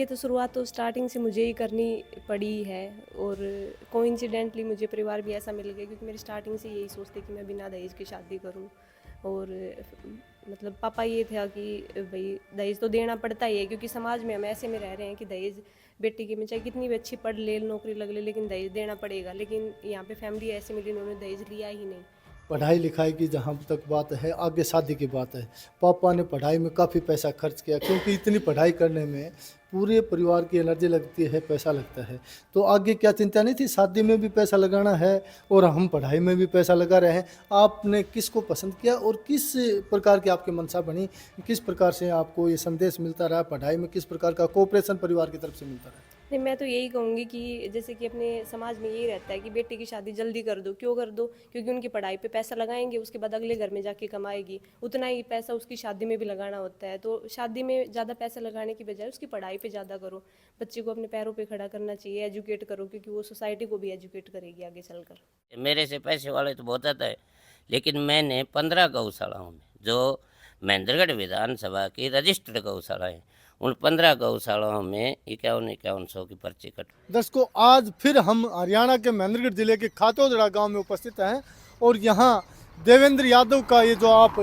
ये तो शुरुआत तो स्टार्टिंग से मुझे ही करनी पड़ी है। और कोइंसिडेंटली मुझे परिवार भी ऐसा मिल गया, क्योंकि मेरी स्टार्टिंग से यही सोचते कि मैं बिना दहेज की शादी करूं। और मतलब पापा ये था कि भाई दहेज तो देना पड़ता ही है, क्योंकि समाज में हम ऐसे में रह रहे हैं कि दहेज बेटी की में चाहे कितनी भी अच्छी पढ़ ले, नौकरी लग ले, लेकिन दहेज देना पड़ेगा। लेकिन यहाँ पे फैमिली ऐसी मिली, उन्होंने दहेज लिया ही नहीं। पढ़ाई लिखाई की जहाँ तक बात है, आगे शादी की बात है। पापा ने पढ़ाई में काफ़ी पैसा खर्च किया, क्योंकि इतनी पढ़ाई करने में पूरे परिवार की एनर्जी लगती है, पैसा लगता है। तो आगे क्या चिंता नहीं थी, शादी में भी पैसा लगाना है और हम पढ़ाई में भी पैसा लगा रहे हैं। आपने किसको पसंद किया और किस प्रकार की आपकी मंशा बनी? किस प्रकार से आपको ये संदेश मिलता रहा पढ़ाई में, किस प्रकार का कोऑपरेशन परिवार की तरफ से मिलता रहा? नहीं, मैं तो यही कहूँगी कि जैसे कि अपने समाज में यही रहता है कि बेटी की शादी जल्दी कर दो। क्यों कर दो? क्योंकि उनकी पढ़ाई पे पैसा लगाएंगे, उसके बाद अगले घर में जाके कमाएगी, उतना ही पैसा उसकी शादी में भी लगाना होता है। तो शादी में ज़्यादा पैसा लगाने की बजाय उसकी पढ़ाई पे ज़्यादा करो। बच्चे को अपने पैरों पे खड़ा करना चाहिए, एजुकेट करो, क्योंकि वो सोसाइटी को भी एजुकेट करेगी आगे चलकर। मेरे से पैसे वाले तो बहुत ज़्यादा है, लेकिन मैंने 15 गौशालाओं में, जो महेंद्रगढ़ विधानसभा की रजिस्टर्ड गौशाला है, उन 15 गौशालाओं में 51-51 की पर्ची कट। दर्शकों, आज फिर हम हरियाणा के महेंद्रगढ़ जिले के खातोदड़ा गांव में उपस्थित हैं और यहाँ देवेंद्र यादव का ये जो आप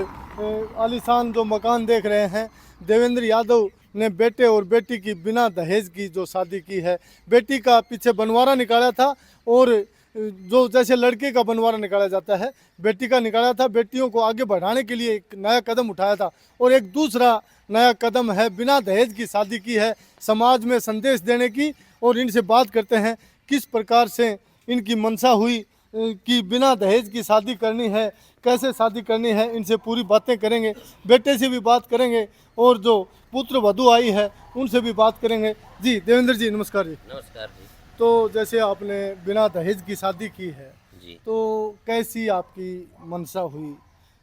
आलीशान जो मकान देख रहे हैं, देवेंद्र यादव ने बेटे और बेटी की बिना दहेज की जो शादी की है। बेटी का पीछे बनवारा निकाला था और जो जैसे लड़के का बनवारा निकाला जाता है, बेटी का निकाला था। बेटियों को आगे बढ़ाने के लिए एक नया कदम उठाया था और एक दूसरा नया कदम है, बिना दहेज की शादी की है, समाज में संदेश देने की। और इनसे बात करते हैं किस प्रकार से इनकी मंशा हुई कि बिना दहेज की शादी करनी है, कैसे शादी करनी है, इनसे पूरी बातें करेंगे। बेटे से भी बात करेंगे और जो पुत्र वधू आई है उनसे भी बात करेंगे। जी देवेंद्र जी, नमस्कार जी। नमस्कार जी। तो जैसे आपने बिना दहेज की शादी की है, जी, तो कैसी आपकी मंशा हुई,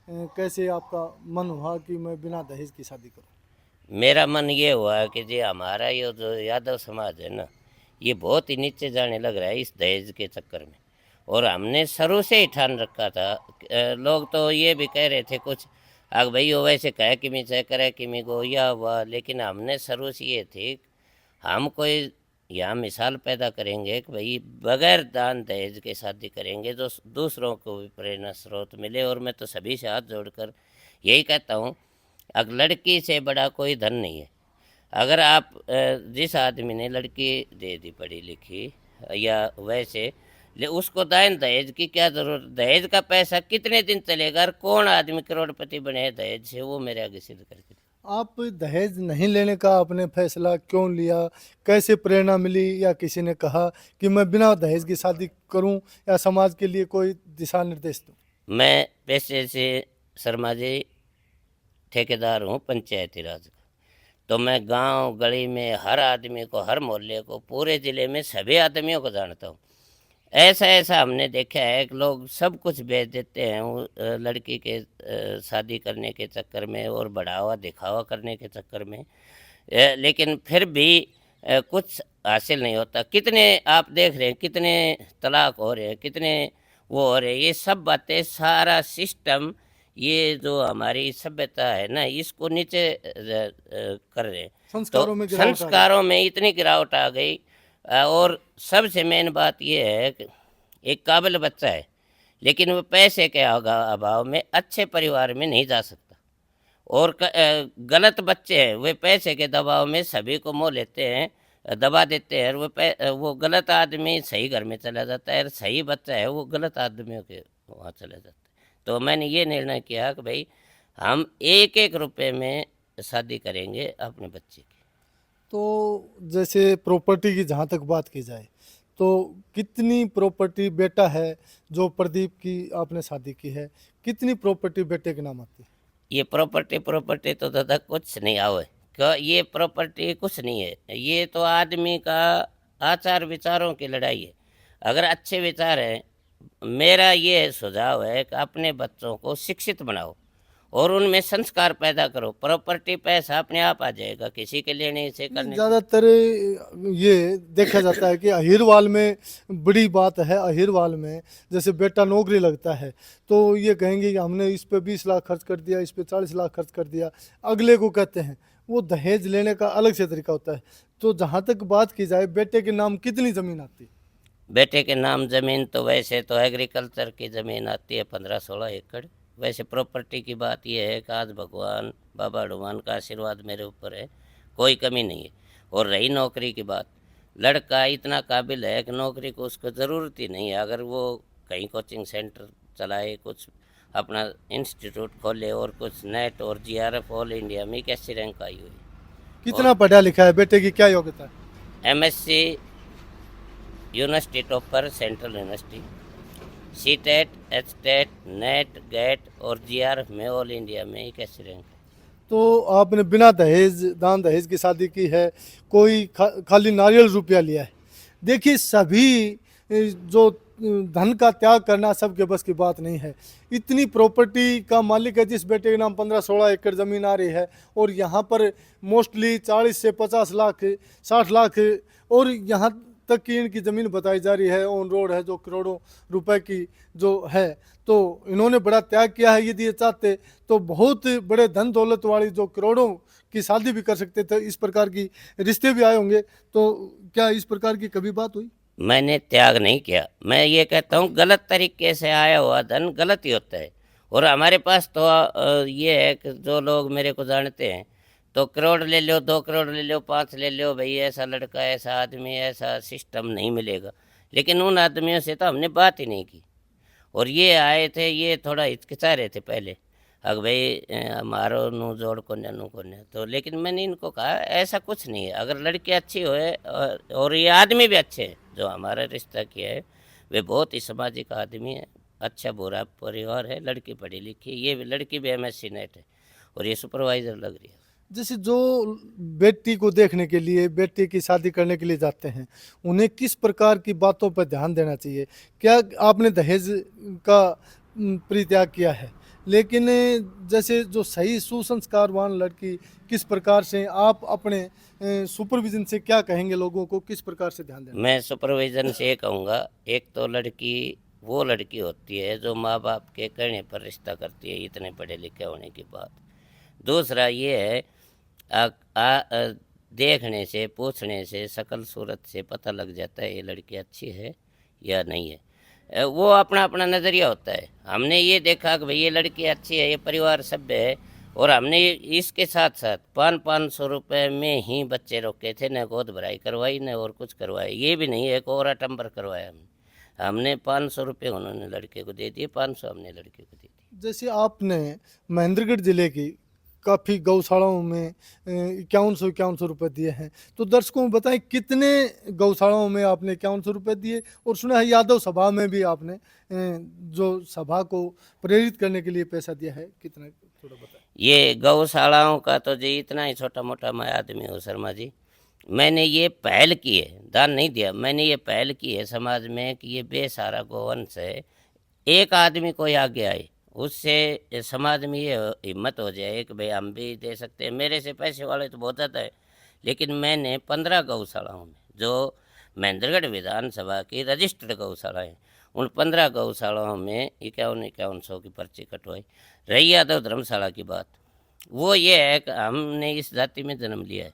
कैसे आपका मन हुआ कि मैं बिना दहेज की शादी करूं? मेरा मन ये हुआ कि जी हमारा ये जो यादव समाज है ना, ये बहुत ही नीचे जाने लग रहा है इस दहेज के चक्कर में। और हमने शुरू से ही ठान रखा था। लोग तो ये भी कह रहे थे कुछ, आग भाई वो वैसे कहे कि मैं चाहे करे कि मैं गो या हुआ, लेकिन हमने शुरू से ये थी, हम कोई यहाँ मिसाल पैदा करेंगे कि भाई बगैर दान दहेज के शादी करेंगे जो दूसरों को भी प्रेरणा स्रोत मिले। और मैं तो सभी से हाथ जोड़कर यही कहता हूँ, अगर लड़की से बड़ा कोई धन नहीं है। अगर आप जिस आदमी ने लड़की दे दी पढ़ी लिखी या वैसे उसको दान दहेज की क्या जरूरत? दहेज का पैसा कितने दिन चलेगा और कौन आदमी करोड़पति बने हैं दहेज से, वो मेरे आगे सिद्ध करके दे। आप दहेज नहीं लेने का आपने फैसला क्यों लिया? कैसे प्रेरणा मिली, या किसी ने कहा कि मैं बिना दहेज की शादी करूं, या समाज के लिए कोई दिशा निर्देश दूं? मैं पैसे से शर्मा जी ठेकेदार हूँ पंचायती राज का। तो मैं गांव गली में हर आदमी को, हर मोहल्ले को, पूरे ज़िले में सभी आदमियों को जानता हूँ। ऐसा ऐसा हमने देखा है कि लोग सब कुछ बेच देते हैं लड़की के शादी करने के चक्कर में और बढ़ावा दिखावा करने के चक्कर में। लेकिन फिर भी कुछ हासिल नहीं होता। कितने आप देख रहे हैं, कितने तलाक हो रहे हैं, कितने वो हो रहे हैं। ये सब बातें, सारा सिस्टम, ये जो हमारी सभ्यता है ना, इसको नीचे कर रहे हैं। संस्कारों तो में गिरावट आ गई। संस्कारों में इतनी गिरावट आ गई। और सबसे मेन बात ये है कि एक काबिल बच्चा है, लेकिन वो पैसे के अभाव में अच्छे परिवार में नहीं जा सकता। और गलत बच्चे हैं, वे पैसे के दबाव में सभी को मोह लेते हैं, दबा देते हैं। और वो गलत आदमी सही घर में चला जाता है, और सही बच्चा है वो गलत आदमियों के वहाँ चला जाता है। तो मैंने ये निर्णय किया कि भाई हम एक एक रुपए में शादी करेंगे अपने बच्चे की। तो जैसे प्रॉपर्टी की जहाँ तक बात की जाए, तो कितनी प्रॉपर्टी बेटा है जो प्रदीप की आपने शादी की है, कितनी प्रॉपर्टी बेटे के नाम आती है? ये प्रॉपर्टी तो दादा कुछ नहीं आवे, क्या ये प्रॉपर्टी कुछ नहीं है। ये तो आदमी का आचार विचारों की लड़ाई है। अगर अच्छे विचार हैं, मेरा ये सुझाव है कि अपने बच्चों को शिक्षित बनाओ और उनमें संस्कार पैदा करो। प्रॉपर्टी पैसा अपने आप आ जाएगा, किसी के लेने से करने से। ज़्यादातर ये देखा जाता है कि अहिरवाल में बड़ी बात है। अहिरवाल में जैसे बेटा नौकरी लगता है तो ये कहेंगे कि हमने इस पे 20 लाख खर्च कर दिया, इस पे 40 लाख खर्च कर दिया। अगले को कहते हैं वो दहेज लेने का अलग से तरीका होता है। तो जहाँ तक बात की जाए, बेटे के नाम कितनी ज़मीन आती है? बेटे के नाम ज़मीन तो वैसे तो एग्रीकल्चर की ज़मीन आती है 15-16 एकड़। वैसे प्रॉपर्टी की बात यह है कि आज भगवान बाबा हनुमान का आशीर्वाद मेरे ऊपर है, कोई कमी नहीं है। और रही नौकरी की बात, लड़का इतना काबिल है कि नौकरी को उसको ज़रूरत ही नहीं है। अगर वो कहीं कोचिंग सेंटर चलाए, कुछ अपना इंस्टीट्यूट खोले और कुछ नेट और जीआरएफ ऑल इंडिया में 81 रैंक आई हुई कितना और पढ़ा लिखा है, बेटे की क्या योग्यता है? MSc university topper central university, CTET, HTET, NET, GATE और जीआरएफ में ऑल इंडिया में 81 रैंक है। तो आपने बिना दहेज दान दहेज की शादी की है, कोई खाली नारियल रुपया लिया है। देखिए, सभी जो धन का त्याग करना सबके बस की बात नहीं है। इतनी प्रॉपर्टी का मालिक है जिस बेटे के नाम 15-16 एकड़ ज़मीन आ रही है, और यहाँ पर मोस्टली 40 से 50 लाख 60 लाख और यहाँ तक की इनकी ज़मीन बताई जा रही है। ऑन रोड है जो करोड़ों रुपए की जो है। तो इन्होंने बड़ा त्याग किया है। यदि ये चाहते तो बहुत बड़े धन दौलत वाली जो करोड़ों की शादी भी कर सकते थे। इस प्रकार की रिश्ते भी आए होंगे। तो क्या इस प्रकार की कभी बात हुई? मैंने त्याग नहीं किया। मैं ये कहता हूँ गलत तरीके से आया हुआ धन गलत ही होता है। और हमारे पास तो ये है कि जो लोग मेरे को जानते हैं तो करोड़ ले लो, 2 करोड़ ले लो, 5 ले लो, भाई ऐसा लड़का, ऐसा आदमी, ऐसा सिस्टम नहीं मिलेगा। लेकिन उन आदमियों से तो हमने बात ही नहीं की। और ये आए थे, ये थोड़ा हिचकिचा रहे थे पहले, अग भाई हमारो नू जोड़ को नू को ने। तो लेकिन मैंने इनको कहा ऐसा कुछ नहीं है। अगर लड़की अच्छी होए और ये आदमी भी अच्छे हैं, जो हमारा रिश्ता किया है वे बहुत ही सामाजिक आदमी है, अच्छा बुरा परिवार है, लड़की पढ़ी लिखी, ये भी लड़की भी एमएससी नेट है और ये सुपरवाइज़र लग रही है। जैसे जो बेटी को देखने के लिए, बेटी की शादी करने के लिए जाते हैं, उन्हें किस प्रकार की बातों पर ध्यान देना चाहिए? क्या आपने दहेज का परित्याग किया है, लेकिन जैसे जो सही सुसंस्कारवान लड़की, किस प्रकार से आप अपने सुपरविजन से क्या कहेंगे लोगों को, किस प्रकार से ध्यान देना? मैं सुपरविज़न से ये कहूँगा, एक तो लड़की वो लड़की होती है जो माँ बाप के कहने पर रिश्ता करती है इतने पढ़े लिखे होने के बाद। दूसरा ये है देखने से, पूछने से, शकल सूरत से पता लग जाता है ये लड़की अच्छी है या नहीं है। वो अपना अपना नज़रिया होता है। हमने ये देखा कि भाई ये लड़की अच्छी है, ये परिवार सभ्य है, और हमने इसके साथ साथ 500 रुपये में ही बच्चे रोके थे, न गोद भराई करवाई न और कुछ करवाए। ये भी नहीं एक और अटम्बर करवाया हमने 500 रुपये उन्होंने लड़के को दे दिए, 500 हमने लड़के को दे दिए। जैसे आपने महेंद्रगढ़ जिले की काफ़ी गौशालाओं में 5100 रुपये दिए हैं, तो दर्शकों को बताएं कितने गौशालाओं में आपने 5100 रुपये दिए, और सुना है यादव सभा में भी आपने जो सभा को प्रेरित करने के लिए पैसा दिया है, कितना, थोड़ा बताएं। ये गौशालाओं का तो जी इतना ही छोटा मोटा मैं आदमी हूँ शर्मा जी। मैंने ये पहल की है, दान नहीं दिया, मैंने ये पहल की है समाज में कि ये बेसहारा गोवंश है, एक आदमी कोई आगे आए, उससे समाज में ये हिम्मत हो जाए कि भाई हम भी दे सकते हैं। मेरे से पैसे वाले तो बहुत ज़्यादा है, लेकिन मैंने 15 गौशालाओं में, जो महेंद्रगढ़ विधानसभा की रजिस्टर्ड गौशाला है, उन 15 गौशालाओं में 51-5100 की पर्ची कटवाई। रही यादव धर्मशाला की बात, वो ये है कि हमने इस जाति में जन्म लिया है,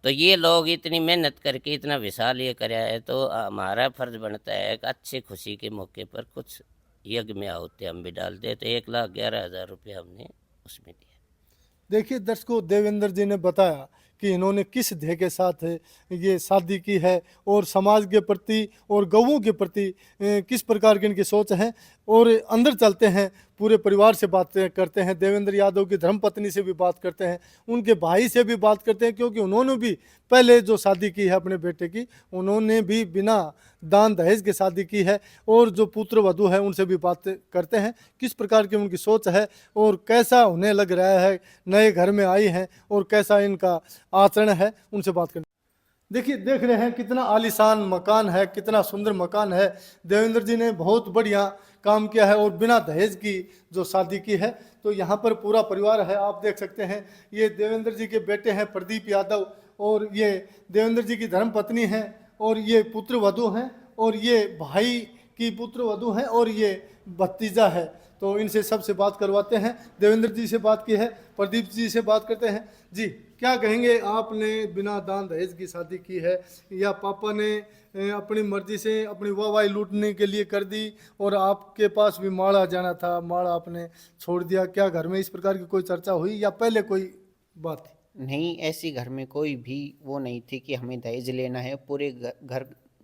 तो ये लोग इतनी मेहनत करके इतना विशाल ये कराया है, तो हमारा फर्ज बनता है कि अच्छी खुशी के मौके पर कुछ यज्ञ में आहुति हम भी डाल दे। तो 1,11,000 रुपये हमने उसमें दिया। देखिए दर्शकों, देवेंद्र जी ने बताया कि इन्होंने किस ध्येय के साथ ये शादी की है, और समाज के प्रति और गौओं के प्रति किस प्रकार की इनकी सोच है। और अंदर चलते हैं, पूरे परिवार से बातें करते हैं, देवेंद्र यादव की धर्मपत्नी से भी बात करते हैं, उनके भाई से भी बात करते हैं, क्योंकि उन्होंने भी पहले जो शादी की है अपने बेटे की, उन्होंने भी बिना दान दहेज के शादी की है। और जो पुत्र वधू है उनसे भी बात करते हैं, किस प्रकार की उनकी सोच है और कैसा उन्हें लग रहा है, नए घर में आई हैं और कैसा इनका आचरण है, उनसे बात करते हैं। देखिए, देख रहे हैं कितना आलीशान मकान है, कितना सुंदर मकान है। देवेंद्र जी ने बहुत बढ़िया काम किया है और बिना दहेज की जो शादी की है। तो यहाँ पर पूरा परिवार है, आप देख सकते हैं। ये देवेंद्र जी के बेटे हैं प्रदीप यादव, और ये देवेंद्र जी की धर्मपत्नी हैं, और ये पुत्र वधू हैं, और ये भाई की पुत्र वधू हैं, और ये भतीजा है। तो इनसे सबसे बात करवाते हैं। देवेंद्र जी से बात की है, प्रदीप जी से बात करते हैं। जी, क्या कहेंगे, आपने बिना दान दहेज की शादी की है या पापा ने अपनी मर्जी से अपनी वाहवाही लूटने के लिए कर दी और आपके पास भी माड़ा जाना था, माड़ा आपने छोड़ दिया? क्या घर में इस प्रकार की कोई चर्चा हुई या पहले कोई बात थी? नहीं, ऐसी घर में कोई भी वो नहीं थी कि हमें दहेज लेना है। पूरे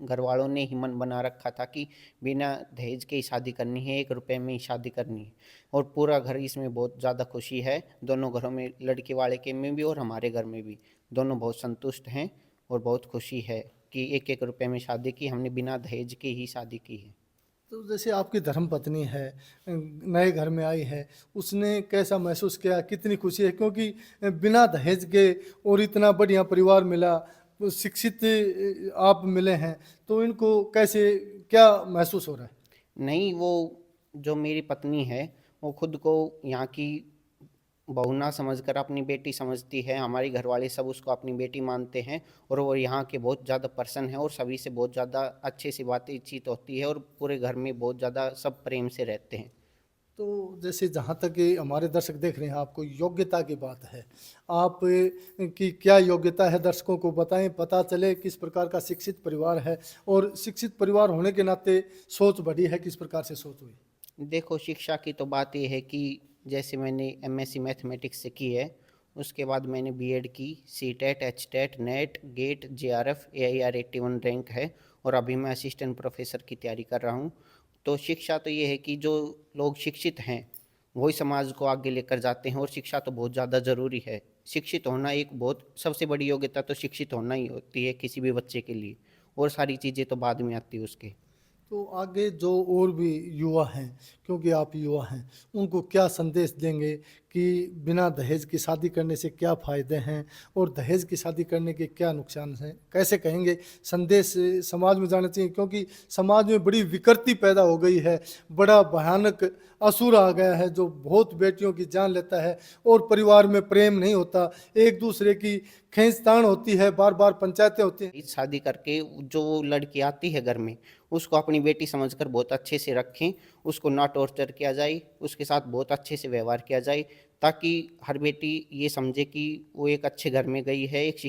घर वालों ने ही मन बना रखा था कि बिना दहेज के ही शादी करनी है, 1 रुपए में ही शादी करनी है। और पूरा घर इसमें बहुत ज़्यादा खुशी है, दोनों घरों में, लड़के वाले के में भी और हमारे घर में भी, दोनों बहुत संतुष्ट हैं और बहुत खुशी है कि 1-1 रुपए में शादी की, हमने बिना दहेज के ही शादी की है। तो जैसे आपकी धर्मपत्नी है, नए घर में आई है, उसने कैसा महसूस किया, कितनी खुशी है? क्योंकि बिना दहेज के और इतना बढ़िया परिवार मिला, शिक्षित आप मिले हैं, तो इनको कैसे, क्या महसूस हो रहा है? नहीं, वो जो मेरी पत्नी है वो खुद को यहाँ की बहू ना समझकर अपनी बेटी समझती है। हमारे घर वाले सब उसको अपनी बेटी मानते हैं और वो यहाँ के बहुत ज़्यादा पर्सन है और सभी से बहुत ज़्यादा अच्छे से बातचीत होती है और पूरे घर में बहुत ज़्यादा सब प्रेम से रहते हैं। तो जैसे जहाँ तक ये हमारे दर्शक देख रहे हैं, आपको योग्यता की बात है, आप की क्या योग्यता है दर्शकों को बताएं, पता चले किस प्रकार का शिक्षित परिवार है और शिक्षित परिवार होने के नाते सोच बढ़ी है, किस प्रकार से सोच हुई? देखो, शिक्षा की तो बात ये है कि जैसे मैंने एमएससी मैथमेटिक्स से की है, उसके बाद मैंने बीएड की, CTET, HTET, NET, GATE, JRF, AIR 81 rank है और अभी मैं असिस्टेंट प्रोफेसर की तैयारी कर रहा हूँ। तो शिक्षा तो ये है कि जो लोग शिक्षित हैं वही समाज को आगे लेकर जाते हैं और शिक्षा तो बहुत ज़्यादा ज़रूरी है। शिक्षित होना एक बहुत सबसे बड़ी योग्यता तो शिक्षित होना ही होती है किसी भी बच्चे के लिए, और सारी चीज़ें तो बाद में आती है उसके। तो आगे जो और भी युवा हैं, क्योंकि आप युवा हैं, उनको क्या संदेश देंगे कि बिना दहेज की शादी करने से क्या फ़ायदे हैं और दहेज की शादी करने के क्या नुकसान हैं? कैसे कहेंगे संदेश समाज में जाना चाहिए? क्योंकि समाज में बड़ी विकृति पैदा हो गई है, बड़ा भयानक असुर आ गया है जो बहुत बेटियों की जान लेता है और परिवार में प्रेम नहीं होता, एक दूसरे की खींचतान होती है, बार बार पंचायतें होती हैं। इस शादी करके जो लड़की आती है घर में उसको अपनी बेटी समझकर बहुत अच्छे से रखें, उसको ना टॉर्चर किया जाए, उसके साथ बहुत अच्छे से व्यवहार किया जाए, ताकि हर बेटी ये समझे कि वो एक अच्छे घर में गई है, एक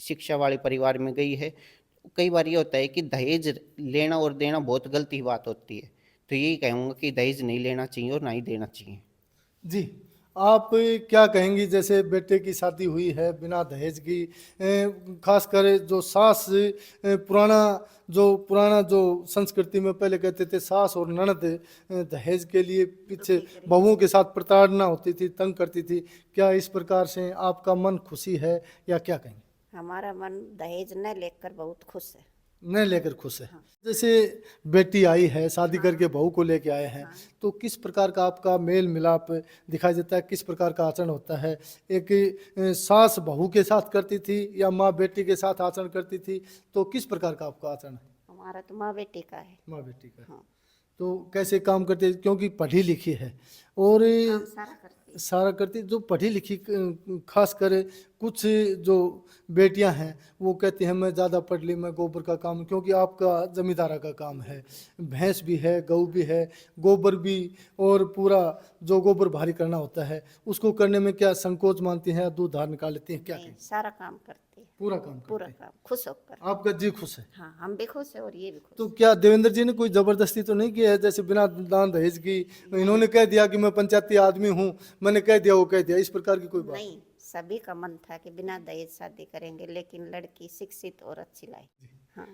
शिक्षा वाले परिवार में गई है। कई बार ये होता है कि दहेज लेना और देना बहुत गलती बात होती है, तो यही कहूँगा कि दहेज नहीं लेना चाहिए और ना ही देना चाहिए। जी, आप क्या कहेंगी, जैसे बेटे की शादी हुई है बिना दहेज की, खासकर जो सास, पुराना जो संस्कृति में पहले कहते थे सास और ननद दहेज के लिए पीछे बहुओं के साथ प्रताड़ना होती थी, तंग करती थी, क्या इस प्रकार से आपका मन खुशी है या क्या कहेंगे? हमारा मन दहेज न लेकर बहुत खुश है। नहीं लेकर खुश है। जैसे बेटी आई है, शादी करके बहू को लेके आए हैं, तो किस प्रकार का आपका मेल मिलाप दिखाई देता है, किस प्रकार का आचरण होता है? एक सास बहू के साथ करती थी या माँ बेटी के साथ आचरण करती थी, तो किस प्रकार का आपका आचरण है? हमारा तो माँ बेटी का है। माँ बेटी का। हाँ, तो कैसे काम करते हैं? क्योंकि पढ़ी लिखी है और काम सारा करती है। सारा करती, जो पढ़ी लिखी, खास कर कुछ जो बेटियां हैं वो कहती हैं मैं ज़्यादा पढ़ ली, मैं गोबर का काम, क्योंकि आपका जमींदारा का काम है, भैंस भी है, गऊ भी है, गोबर भी, और पूरा जो गोबर भारी करना होता है उसको करने में क्या संकोच मानती हैं, दूध धार निकाल लेती हैं, क्या नहीं, कहें? सारा काम करती है। पूरा काम पूरा करती हैं। काम खुश होकर। आपका जी खुश है? हाँ, हम भी खुश है और ये भी खुश। तो क्या देवेंद्र जी ने कोई जबरदस्ती तो नहीं किया है, जैसे बिना दान दहेज की इन्होंने कह दिया कि मैं पंचायती आदमी हूँ, मैंने कह दिया, वो कह दिया, इस प्रकार की कोई बात? नहीं, सभी का मन था कि बिना दहेज शादी करेंगे, लेकिन लड़की शिक्षित और अच्छी लाई। हाँ,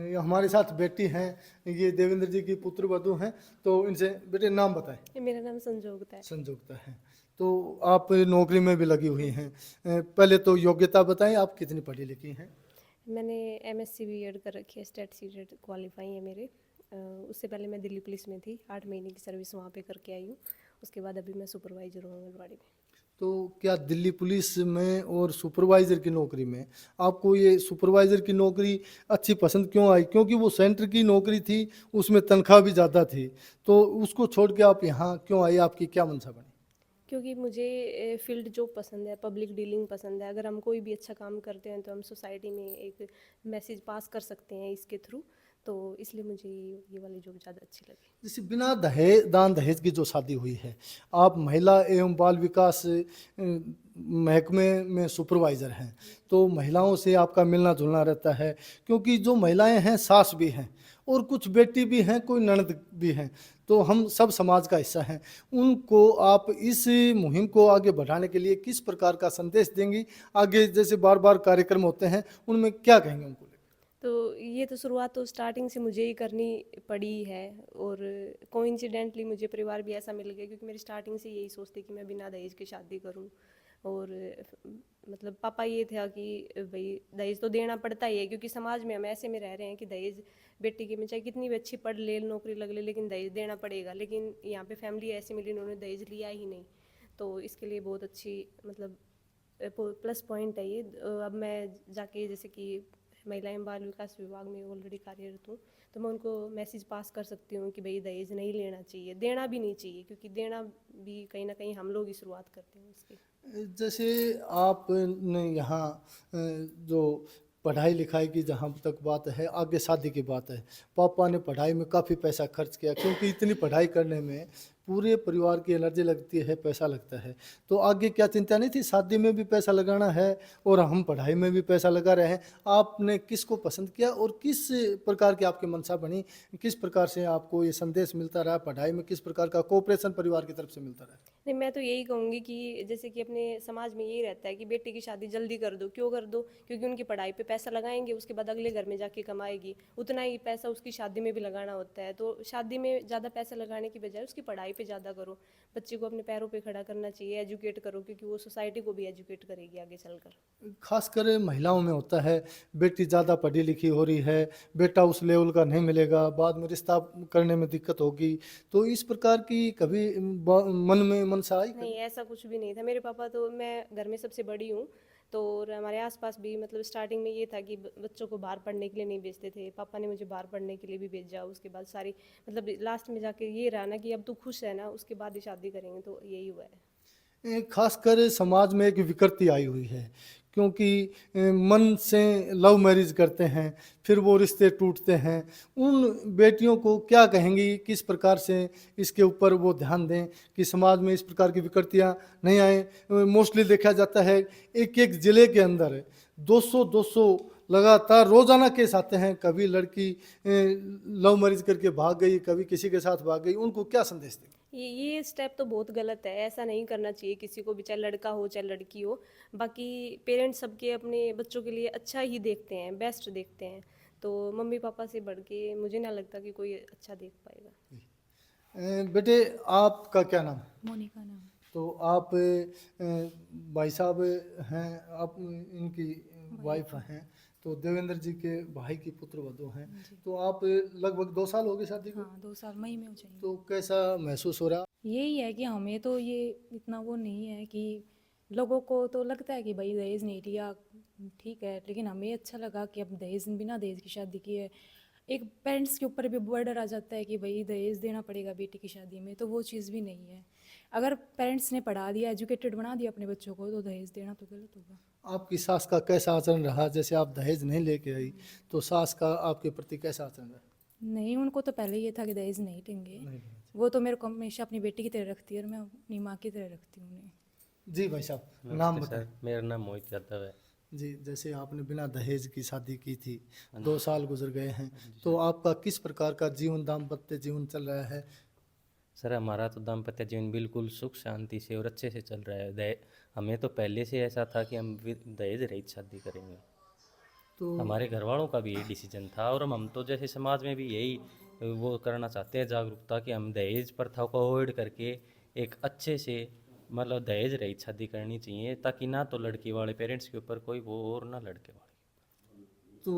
ये हमारे साथ बेटी हैं, ये देवेंद्र जी की पुत्र वधू हैं, तो इनसे बेटे नाम बताएं। मेरा नाम संजोगता है। संयुक्ता है। तो आप नौकरी में भी लगी हुई हैं, पहले तो योग्यता बताएं, आप कितनी पढ़ी लिखी हैं? मैंने एमएससी बीएड कर रखी है, स्टेट सीटेट क्वालिफाई है मेरे। उससे पहले मैं दिल्ली पुलिस में थी, 8 महीने की सर्विस वहाँ पे करके आई हूँ। उसके बाद अभी मैं सुपरवाइजर हूँ आंगनबाड़ी में। तो क्या दिल्ली पुलिस में और सुपरवाइज़र की नौकरी में आपको ये सुपरवाइज़र की नौकरी अच्छी पसंद क्यों आई? क्योंकि वो सेंटर की नौकरी थी, उसमें तनख्वाह भी ज़्यादा थी, तो उसको छोड़ के आप यहाँ क्यों आई, आपकी क्या मंशा बनी? क्योंकि मुझे फील्ड जॉब पसंद है, पब्लिक डीलिंग पसंद है। अगर हम कोई भी अच्छा काम करते हैं तो हम सोसाइटी में एक मैसेज पास कर सकते हैं इसके थ्रू, तो इसलिए मुझे ये वाली जॉब ज़्यादा अच्छी लगी। जैसे बिना दान दहेज की जो शादी हुई है, आप महिला एवं बाल विकास महकमे में सुपरवाइज़र हैं, तो महिलाओं से आपका मिलना जुलना रहता है, क्योंकि जो महिलाएं हैं सास भी हैं और कुछ बेटी भी हैं, कोई ननद भी हैं, तो हम सब समाज का हिस्सा हैं। उनको आप इस मुहिम को आगे बढ़ाने के लिए किस प्रकार का संदेश देंगी? आगे जैसे बार बार कार्यक्रम होते हैं, उनमें क्या कहेंगे उनको? तो ये तो शुरुआत तो स्टार्टिंग से मुझे ही करनी पड़ी है, और कोइंसिडेंटली मुझे परिवार भी ऐसा मिल गया, क्योंकि मेरी स्टार्टिंग से यही सोचते कि मैं बिना दहेज की शादी करूं। और मतलब पापा ये था कि भाई दहेज तो देना पड़ता ही है, क्योंकि समाज में हम ऐसे में रह रहे हैं कि दहेज बेटी की में चाहे कितनी भी अच्छी पढ़ ले, नौकरी लग ले, लेकिन दहेज देना पड़ेगा। लेकिन यहाँ पे फैमिली ऐसी मिली, उन्होंने दहेज लिया ही नहीं, तो इसके लिए बहुत अच्छी मतलब प्लस पॉइंट है ये। अब मैं जाके जैसे कि महिला एवं बाल विकास विभाग में ऑलरेडी कार्यरत हूँ, तो मैं उनको मैसेज पास कर सकती हूँ कि भाई दहेज नहीं लेना चाहिए, देना भी नहीं चाहिए, क्योंकि देना भी कहीं ना कहीं हम लोग ही शुरुआत करते हैं उसकी। जैसे आपने यहाँ जो पढ़ाई लिखाई की जहाँ तक बात है, आगे शादी की बात है, पापा ने पढ़ाई में काफ़ी पैसा खर्च किया, क्योंकि इतनी पढ़ाई करने में पूरे परिवार की एनर्जी लगती है, पैसा लगता है, तो आगे क्या चिंता नहीं थी? शादी में भी पैसा लगाना है और हम पढ़ाई में भी पैसा लगा रहे हैं। आपने किसको पसंद किया और किस प्रकार की आपकी मंशा बनी? किस प्रकार से आपको ये संदेश मिलता रहा? पढ़ाई में किस प्रकार का कोऑपरेशन परिवार की तरफ से मिलता रहा? नहीं, मैं तो यही कहूँगी कि जैसे कि अपने समाज में यही रहता है कि बेटी की शादी जल्दी कर दो। क्यों कर दो? क्योंकि उनकी पढ़ाई पे पैसा लगाएंगे, उसके बाद अगले घर में जाके कमाएगी, उतना ही पैसा उसकी शादी में भी लगाना होता है। तो शादी में ज़्यादा पैसा लगाने की बजाय उसकी पढ़ाई पे ज़्यादा करो, बच्चे को अपने पैरों पे खड़ा करना चाहिए, एजुकेट करो, क्योंकि वो सोसाइटी को भी एजुकेट करेगी आगे चलकर। खासकर महिलाओं में होता है, बेटी ज़्यादा पढ़ी लिखी हो रही है, बेटा उस लेवल का नहीं मिलेगा, बाद में रिश्ता करने में दिक्कत होगी, तो इस प्रकार की कभी मन में मनसा आई? नहीं, ऐसा कुछ भी नहीं था। मेरे पापा तो, मैं घर में सबसे बड़ी हूँ, तो और हमारे आसपास भी मतलब स्टार्टिंग में ये था कि बच्चों को बाहर पढ़ने के लिए नहीं भेजते थे। पापा ने मुझे बाहर पढ़ने के लिए भी भेजा, उसके बाद सारी मतलब लास्ट में जाके ये रहा ना कि अब तू खुश है ना, उसके बाद ही शादी करेंगे, तो यही हुआ है। खासकर समाज में एक विकृति आई हुई है, क्योंकि मन से लव मैरिज करते हैं, फिर वो रिश्ते टूटते हैं। उन बेटियों को क्या कहेंगी, किस प्रकार से इसके ऊपर वो ध्यान दें कि समाज में इस प्रकार की विकृतियां नहीं आए? मोस्टली देखा जाता है एक एक ज़िले के अंदर 200 लगातार रोजाना केस आते हैं। कभी लड़की लव मैरिज करके भाग गई, कभी किसी के साथ भाग गई, उनको क्या संदेश दें? ये स्टेप तो बहुत गलत है, ऐसा नहीं करना चाहिए किसी को भी, चाहे लड़का हो चाहे लड़की हो। बाकी पेरेंट्स सबके अपने बच्चों के लिए अच्छा ही देखते हैं, बेस्ट देखते हैं, तो मम्मी पापा से बढ़ के मुझे ना लगता कि कोई अच्छा देख पाएगा। बेटे, आपका क्या नाम है? मोनिका नाम। तो आप भाई साहब हैं, आप इनकी वाइफ हैं, तो देवेंद्र जी के भाई की पुत्र वधू हैं, तो आप लगभग 2 साल हो गए शादी को? हाँ, 2 साल मई में हो जाएंगे। तो कैसा महसूस हो रहा? यही है कि हमें तो ये इतना वो नहीं है कि लोगों को तो लगता है कि भाई दहेज नहीं लिया ठीक है, लेकिन हमें अच्छा लगा कि अब दहेज बिना दहेज की शादी की है। एक पेरेंट्स के ऊपर भी बर्डन आ जाता है कि भाई दहेज देना पड़ेगा बेटी की शादी में, तो वो चीज़ भी नहीं है। अगर पेरेंट्स ने पढ़ा दिया, एजुकेटेड बना दिया अपने बच्चों को, तो दहेज देना तो गलत होगा। आपकी सास का कैसा आचरण रहा? जैसे आप दहेज नहीं लेके आई, तो सास का आपके प्रति कैसा आचरण रहा? नहीं, उनको तो पहले ये था कि दहेज नहीं लेंगे। वो तो मेरे को हमेशा अपनी बेटी की तरह रखती है और मैं अपनी माँ की तरह रखती हूँ उन्हें। जी भाई साहब, नाम बताएं। मेरा नाम मोहित यादव है। जी, जैसे आपने बिना दहेज की शादी की थी, 2 साल गुजर गए हैं, तो आपका किस प्रकार का जीवन, दाम्पत्य जीवन चल रहा है? सर, हमारा तो दाम्पत्य जीवन बिल्कुल सुख शांति से और अच्छे से चल रहा है। हमें तो पहले से ऐसा था कि हम दहेज रहित शादी करेंगे, तो हमारे घर वालों का भी यही डिसीजन था, और हम तो जैसे समाज में भी यही वो करना चाहते हैं जागरूकता, कि हम दहेज प्रथा को अवॉइड करके एक अच्छे से मतलब दहेज रहित शादी करनी चाहिए, ताकि ना तो लड़की वाले पेरेंट्स के ऊपर कोई वो और ना लड़के वाले। तो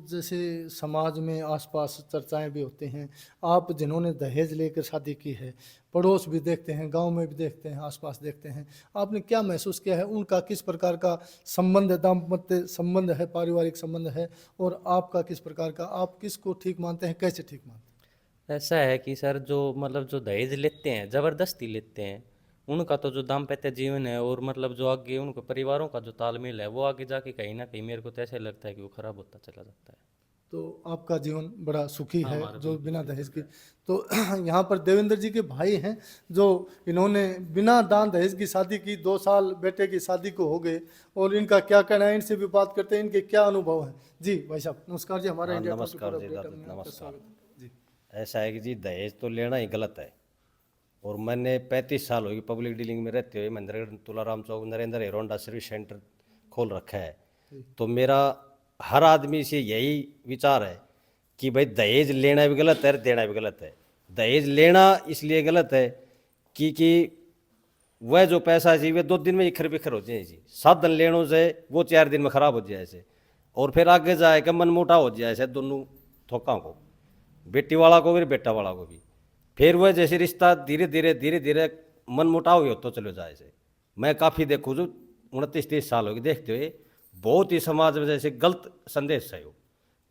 जैसे समाज में आसपास चर्चाएं भी होती हैं, आप जिन्होंने दहेज लेकर शादी की है, पड़ोस भी देखते हैं, गांव में भी देखते हैं, आसपास देखते हैं, आपने क्या महसूस किया है? उनका किस प्रकार का संबंध है, दाम्पत्य संबंध है, पारिवारिक संबंध है, और आपका किस प्रकार का? आप किसको ठीक मानते हैं, कैसे ठीक मानते हैं? ऐसा है कि सर, जो मतलब जो दहेज लेते हैं, ज़बरदस्ती लेते हैं, उनका तो जो दाम्पत्य जीवन है और मतलब जो आगे उनके परिवारों का जो तालमेल है वो आगे जाके कहीं ना कहीं मेरे को तो ऐसा लगता है कि वो खराब होता चला जाता है। तो आपका जीवन बड़ा सुखी है जो बिना दहेज की। तो यहाँ पर देवेंद्र जी के भाई हैं जो इन्होंने बिना दान दहेज की शादी की, 2 साल बेटे की शादी को हो गए, और इनका क्या कहना है, इनसे भी बात करते हैं, इनके क्या अनुभव हैं। जी भाई साहब नमस्कार जी, हमारा इंडिया नमस्कार 24 जी, अपडेट में आपका नमस्कार। स्वागत है। जी ऐसा है कि जी दहेज तो लेना ही गलत है, और मैंने 35 साल हो गई पब्लिक डीलिंग में रहते हुए महेंद्रगढ़ तुलाराम चौक नरेंद्र हेरोंडा सर्विस सेंटर खोल रखा है। तो मेरा हर आदमी से यही विचार है कि भाई दहेज लेना भी गलत है, देना भी गलत है। दहेज लेना इसलिए गलत है कि वह जो पैसा है वे 2 दिन में इखर बिखर हो जाए जी, साधन लेने से वो 4 दिन में खराब हो जाए से, और फिर आगे जाए कि मन मोटा हो जाए से दोनों थोका को, बेटी वाला को भी बेटा वाला को भी, फिर वह जैसे रिश्ता धीरे धीरे मन मुटाव हो तो चलो जाए से। मैं काफ़ी देखूँ जो 29-30 साल हो गए देखते हुए, बहुत ही समाज में जैसे गलत संदेश है। वो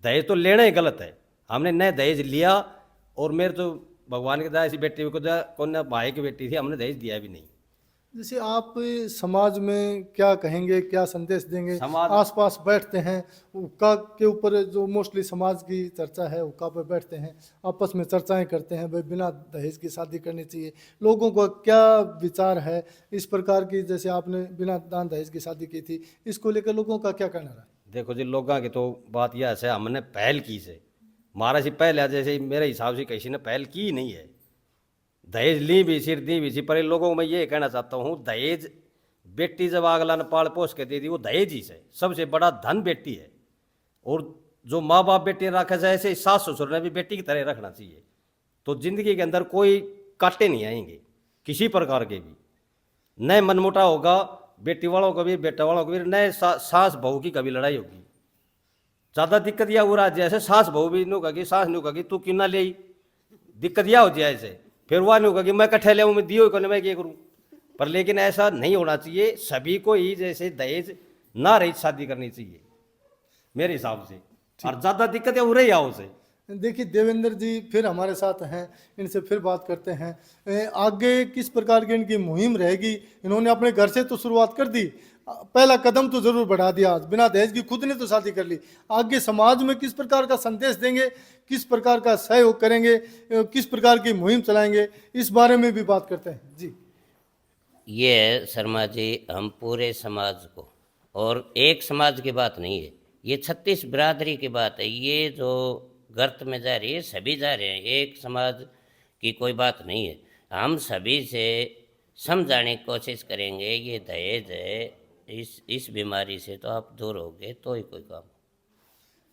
दहेज तो लेना ही गलत है, हमने न दहेज लिया, और मेरे तो भगवान की दया ऐसी बेटी को कौन भाई की बेटी थी, हमने दहेज दिया भी नहीं। जैसे आप समाज में क्या कहेंगे, क्या संदेश देंगे? समाज- आसपास बैठते हैं, हुक्का के ऊपर जो मोस्टली समाज की चर्चा है, हुक्का पर बैठते हैं, आपस में चर्चाएं करते हैं, भाई बिना दहेज की शादी करनी चाहिए। लोगों का क्या विचार है इस प्रकार की, जैसे आपने बिना दान दहेज की शादी की थी, इसको लेकर लोगों का क्या कहना रहा? देखो जी, लोगों की तो बात यह है हमने पहल की से, महाराज जी पहले जैसे मेरे हिसाब से किसी ने पहल की नहीं है। दहेज ली भी सिर दी भी सी, पर इन लोगों को मैं ये कहना चाहता हूँ, दहेज बेटी जब अगला ने पाल पोस के दे दी, वो दहेज ही से सबसे बड़ा धन बेटी है। और जो माँ बाप बेटी रखा जाए, ऐसे सास ससुर ने भी बेटी की तरह रखना चाहिए। तो जिंदगी के अंदर कोई कांटे नहीं आएंगे किसी प्रकार के भी, न मनमुटा होगा बेटी वालों को भी बेटा वालों को भी, न सास बहू की कभी लड़ाई होगी। ज़्यादा दिक्कत यह हो रहा है जैसे सास बहू भी नु कही, सास नु कही तू क्यों ना ले, दिक्कत यह हो जाए ऐसे, फिर वह नु कही मैं कट्ठे ले मैं दियो को मैं क्या करूँ। पर लेकिन ऐसा नहीं होना चाहिए, सभी को ही जैसे दहेज ना रही शादी करनी चाहिए मेरे हिसाब से, और ज़्यादा दिक्कत है हो रही है उसे। देखिए देवेंद्र जी फिर हमारे साथ हैं, इनसे फिर बात करते हैं। आगे किस प्रकार की इनकी मुहिम रहेगी? इन्होंने अपने घर से तो शुरुआत कर दी, पहला कदम तो जरूर बढ़ा दिया, बिना दहेज की खुद ने तो शादी कर ली। आगे समाज में किस प्रकार का संदेश देंगे, किस प्रकार का सहयोग करेंगे, किस प्रकार की मुहिम चलाएंगे, इस बारे में भी बात करते हैं। जी ये है शर्मा जी, हम पूरे समाज को, और एक समाज की बात नहीं है, ये 36 बिरादरी की बात है। ये जो गर्त में जा रही है सभी जा रहे हैं, एक समाज की कोई बात नहीं है। हम सभी से समझाने की कोशिश करेंगे, ये दहेज है, इस बीमारी से तो आप दूर होगे तो ही कोई काम।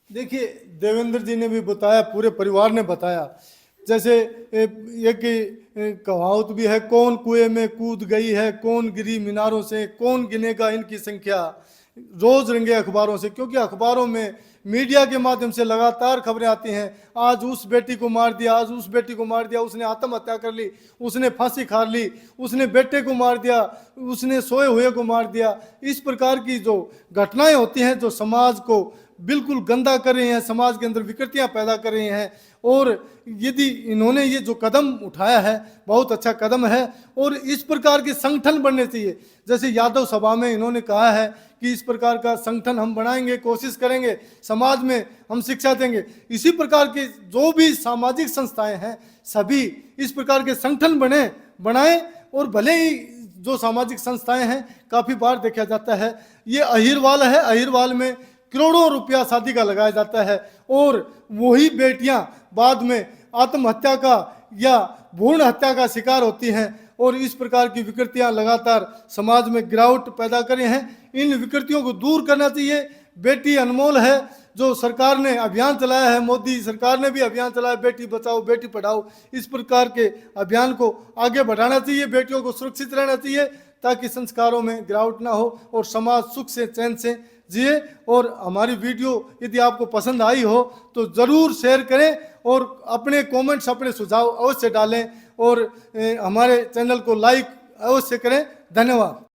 देखिए देवेंद्र जी ने भी बताया, पूरे परिवार ने बताया, जैसे एक कहावत भी है, कौन कुएं में कूद गई है, कौन गिरी मीनारों से, कौन गिनेगा इनकी संख्या, रोज रंगे अखबारों से। क्योंकि अखबारों में मीडिया के माध्यम से लगातार खबरें आती हैं, आज उस बेटी को मार दिया, आज उस बेटी को मार दिया, उसने आत्महत्या कर ली, उसने फांसी खा ली, उसने बेटे को मार दिया, उसने सोए हुए को मार दिया। इस प्रकार की जो घटनाएं होती हैं जो समाज को बिल्कुल गंदा कर रही हैं, समाज के अंदर विकृतियां पैदा कर रही हैं। और यदि इन्होंने ये जो कदम उठाया है बहुत अच्छा कदम है, और इस प्रकार के संगठन बनने चाहिए। जैसे यादव सभा में इन्होंने कहा है कि इस प्रकार का संगठन हम बनाएंगे, कोशिश करेंगे, समाज में हम शिक्षा देंगे। इसी प्रकार के जो भी सामाजिक संस्थाएं हैं सभी इस प्रकार के संगठन बनाएं। और भले ही जो सामाजिक संस्थाएं हैं काफ़ी बार देखा जाता है, ये अहिरवाल है, अहिरवाल में करोड़ों रुपया शादी का लगाया जाता है, और वही बेटियां बाद में आत्महत्या का या भ्रूण हत्या का शिकार होती हैं। और इस प्रकार की विकृतियां लगातार समाज में गिरावट पैदा कर रही हैं। इन विकृतियों को दूर करना चाहिए। बेटी अनमोल है, जो सरकार ने अभियान चलाया है, मोदी सरकार ने भी अभियान चलाया, बेटी बचाओ बेटी पढ़ाओ, इस प्रकार के अभियान को आगे बढ़ाना चाहिए। बेटियों को सुरक्षित रहना चाहिए ताकि संस्कारों में गिरावट ना हो और समाज सुख से चैन से जिए। और हमारी वीडियो यदि आपको पसंद आई हो तो ज़रूर शेयर करें, और अपने कमेंट्स, अपने सुझाव अवश्य डालें, और हमारे चैनल को लाइक अवश्य करें। धन्यवाद।